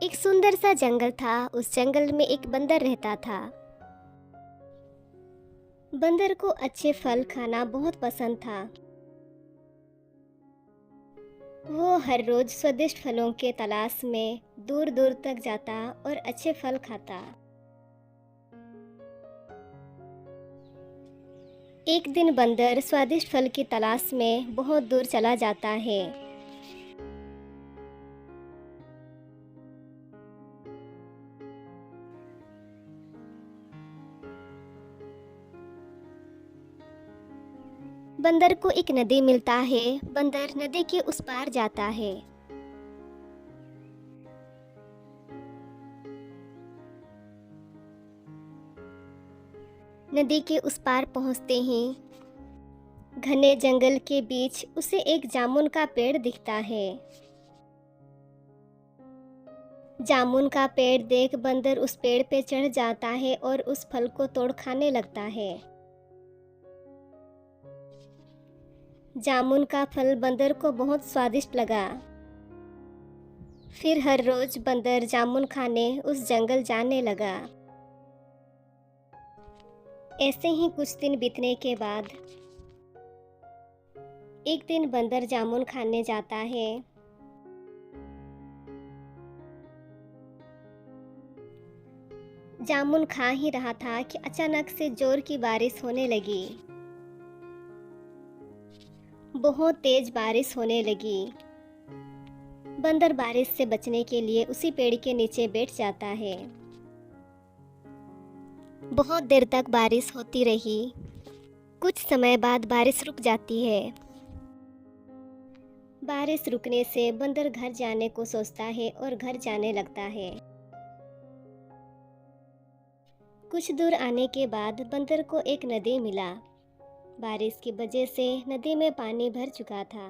एक सुंदर सा जंगल था। उस जंगल में एक बंदर रहता था। बंदर को अच्छे फल खाना बहुत पसंद था। वो हर रोज स्वादिष्ट फलों के तलाश में दूर दूर तक जाता और अच्छे फल खाता। एक दिन बंदर स्वादिष्ट फल की तलाश में बहुत दूर चला जाता है। बंदर को एक नदी मिलता है। बंदर नदी के उस पार जाता है। नदी के उस पार पहुंचते ही घने जंगल के बीच उसे एक जामुन का पेड़ दिखता है। जामुन का पेड़ देख बंदर उस पेड़ पे चढ़ जाता है और उस फल को तोड़ खाने लगता है। जामुन का फल बंदर को बहुत स्वादिष्ट लगा। फिर हर रोज बंदर जामुन खाने उस जंगल जाने लगा। ऐसे ही कुछ दिन बीतने के बाद एक दिन बंदर जामुन खाने जाता है। जामुन खा ही रहा था कि अचानक से जोर की बारिश होने लगी। बहुत तेज बारिश होने लगी। बंदर बारिश से बचने के लिए उसी पेड़ के नीचे बैठ जाता है। बहुत देर तक बारिश होती रही। कुछ समय बाद बारिश रुक जाती है। बारिश रुकने से बंदर घर जाने को सोचता है और घर जाने लगता है। कुछ दूर आने के बाद बंदर को एक नदी मिला। बारिश की वजह से नदी में पानी भर चुका था।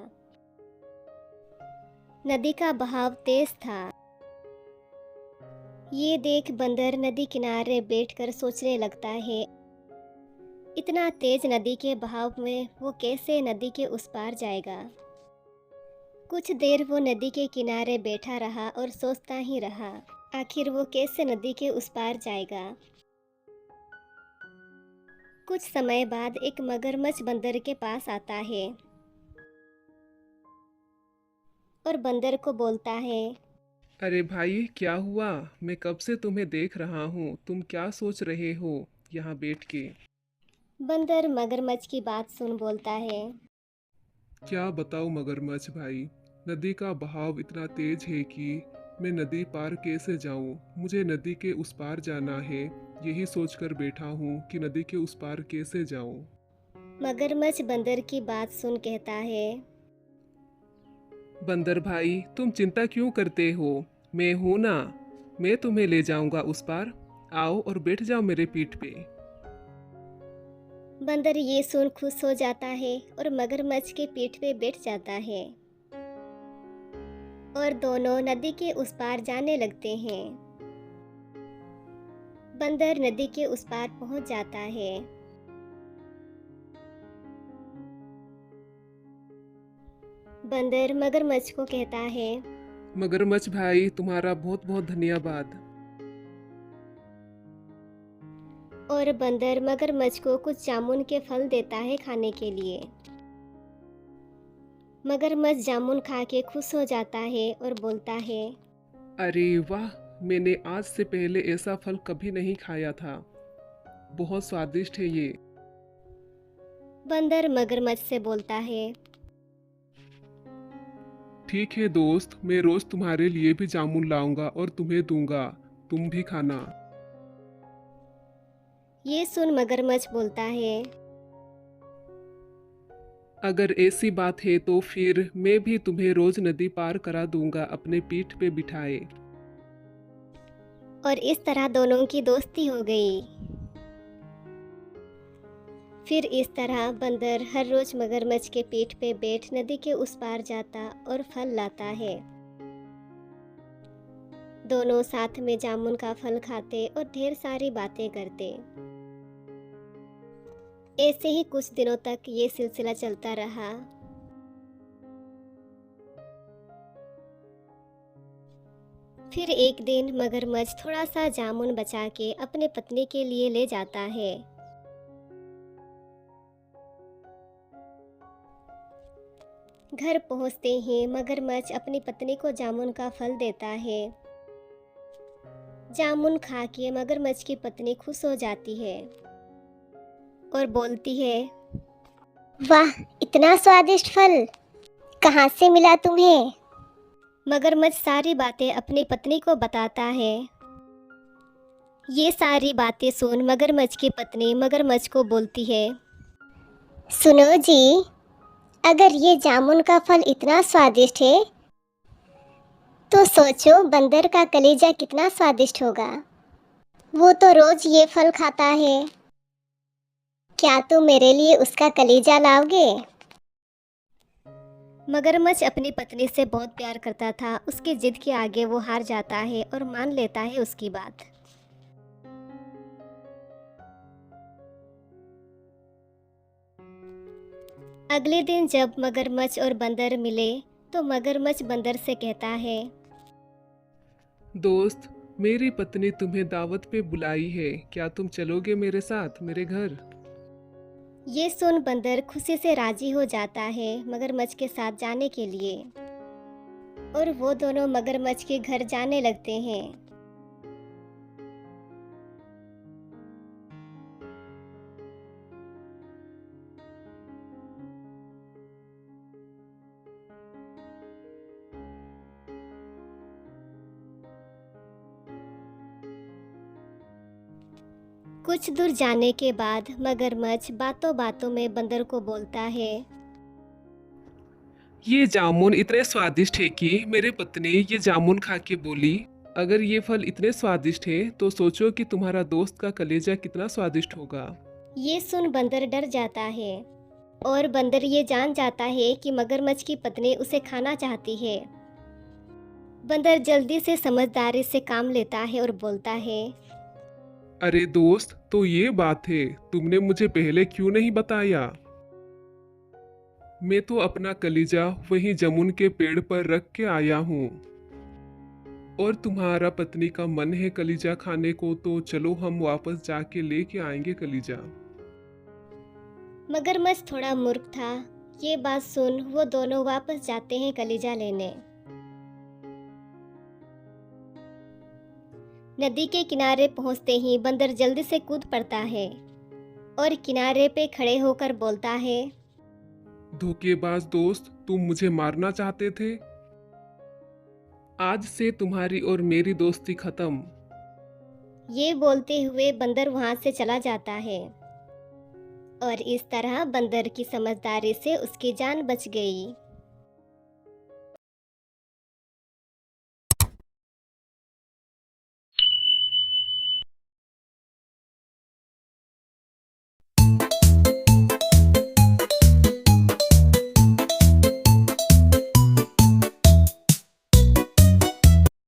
नदी का बहाव तेज था। ये देख बंदर नदी किनारे बैठकर सोचने लगता है, इतना तेज नदी के बहाव में वो कैसे नदी के उस पार जाएगा। कुछ देर वो नदी के किनारे बैठा रहा और सोचता ही रहा, आखिर वो कैसे नदी के उस पार जाएगा। कुछ समय बाद एक मगरमच्छ बंदर के पास आता है और बंदर को बोलता है, अरे भाई, क्या हुआ? मैं कब से तुम्हें देख रहा हूँ। तुम क्या सोच रहे हो यहाँ बैठ के? बंदर मगरमच्छ की बात सुन बोलता है, क्या बताऊँ मगरमच्छ भाई, नदी का बहाव इतना तेज है कि मैं नदी पार कैसे जाऊँ। मुझे नदी के उस पार जाना है। यही सोचकर बैठा हूँ कि नदी के उस पार कैसे जाऊँ। मगरमच्छ बंदर की बात सुन कहता है, बंदर भाई, तुम चिंता क्यों करते हो? मैं हूं ना। मैं तुम्हें ले जाऊंगा उस पार। आओ और बैठ जाओ मेरे पीठ पे। बंदर ये सुन खुश हो जाता है और मगरमच्छ के पीठ पे बैठ जाता है और दोनों नदी के उस पार जाने लगते हैं। बंदर नदी के उस पार पहुंच जाता है। बंदर मगरमच्छ को कहता है, मगरमच्छ भाई, तुम्हारा बहुत बहुत धन्यवाद। और बंदर मगरमच्छ को कुछ जामुन के फल देता है खाने के लिए। मगरमच्छ जामुन खा के खुश हो जाता है और बोलता है, अरे वाह, मैंने आज से पहले ऐसा फल कभी नहीं खाया था। बहुत स्वादिष्ट है ये। बंदर मगरमच्छ से बोलता है, ठीक है दोस्त, मैं रोज तुम्हारे लिए भी जामुन लाऊंगा और तुम्हें दूंगा। तुम भी खाना। ये सुन मगरमच्छ बोलता है, अगर ऐसी बात है तो फिर मैं भी तुम्हें रोज नदी पार करा दूंगा अपने पीठ पे बिठाए। और इस तरह दोनों की दोस्ती हो गई। फिर इस तरह बंदर हर रोज मगरमच्छ के पीठ पे बैठ नदी के उस पार जाता और फल लाता है। दोनों साथ में जामुन का फल खाते और ढेर सारी बातें करते। ऐसे ही कुछ दिनों तक ये सिलसिला चलता रहा। फिर एक दिन मगरमच्छ थोड़ा सा जामुन बचा के अपने पत्नी के लिए ले जाता है। घर पहुंचते ही मगरमच्छ अपनी पत्नी को जामुन का फल देता है। जामुन खा के मगरमच्छ की पत्नी खुश हो जाती है और बोलती है, वाह, इतना स्वादिष्ट फल कहाँ से मिला तुम्हें? मगरमच्छ सारी बातें अपनी पत्नी को बताता है। ये सारी बातें सुन मगरमच्छ की पत्नी मगरमच्छ को बोलती है, सुनो जी, अगर ये जामुन का फल इतना स्वादिष्ट है तो सोचो बंदर का कलेजा कितना स्वादिष्ट होगा। वो तो रोज ये फल खाता है। क्या तुम मेरे लिए उसका कलेजा लाओगे? मगरमच्छ अपनी पत्नी से बहुत प्यार करता था। उसकी जिद के आगे वो हार जाता है और मान लेता है उसकी बात। अगले दिन जब मगरमच्छ और बंदर मिले तो मगरमच्छ बंदर से कहता है, दोस्त, मेरी पत्नी तुम्हें दावत पे बुलाई है, क्या तुम चलोगे मेरे साथ मेरे घर? ये सुन बंदर खुशी से राजी हो जाता है मगरमच्छ के साथ जाने के लिए और वो दोनों मगरमच्छ के घर जाने लगते हैं। कुछ दूर जाने के बाद मगरमच्छ बातों बातों में बंदर को बोलता है, ये जामुन इतने स्वादिष्ट है कि मेरे पत्नी ये जामुन खा के बोली, अगर ये फल इतने स्वादिष्ट है तो सोचो कि तुम्हारा दोस्त का कलेजा कितना स्वादिष्ट होगा। ये सुन बंदर डर जाता है और बंदर ये जान जाता है कि मगरमच्छ की पत्नी उसे खाना चाहती है। बंदर जल्दी से समझदारी से काम लेता है और बोलता है, अरे दोस्त, तो ये बात है, तुमने मुझे पहले क्यों नहीं बताया? मैं तो अपना कलीजा वहीं जामुन के पेड़ पर रख के आया हूँ और तुम्हारा पत्नी का मन है कलीजा खाने को, तो चलो हम वापस जाके लेके आएंगे कलीजा। मगरमच्छ थोड़ा मूर्ख था। ये बात सुन वो दोनों वापस जाते हैं कलीजा लेने। नदी के किनारे पहुंचते ही बंदर जल्दी से कूद पड़ता है और किनारे पे खड़े होकर बोलता है, धोखेबाज दोस्त, तुम मुझे मारना चाहते थे। आज से तुम्हारी और मेरी दोस्ती खत्म। ये बोलते हुए बंदर वहां से चला जाता है और इस तरह बंदर की समझदारी से उसकी जान बच गई।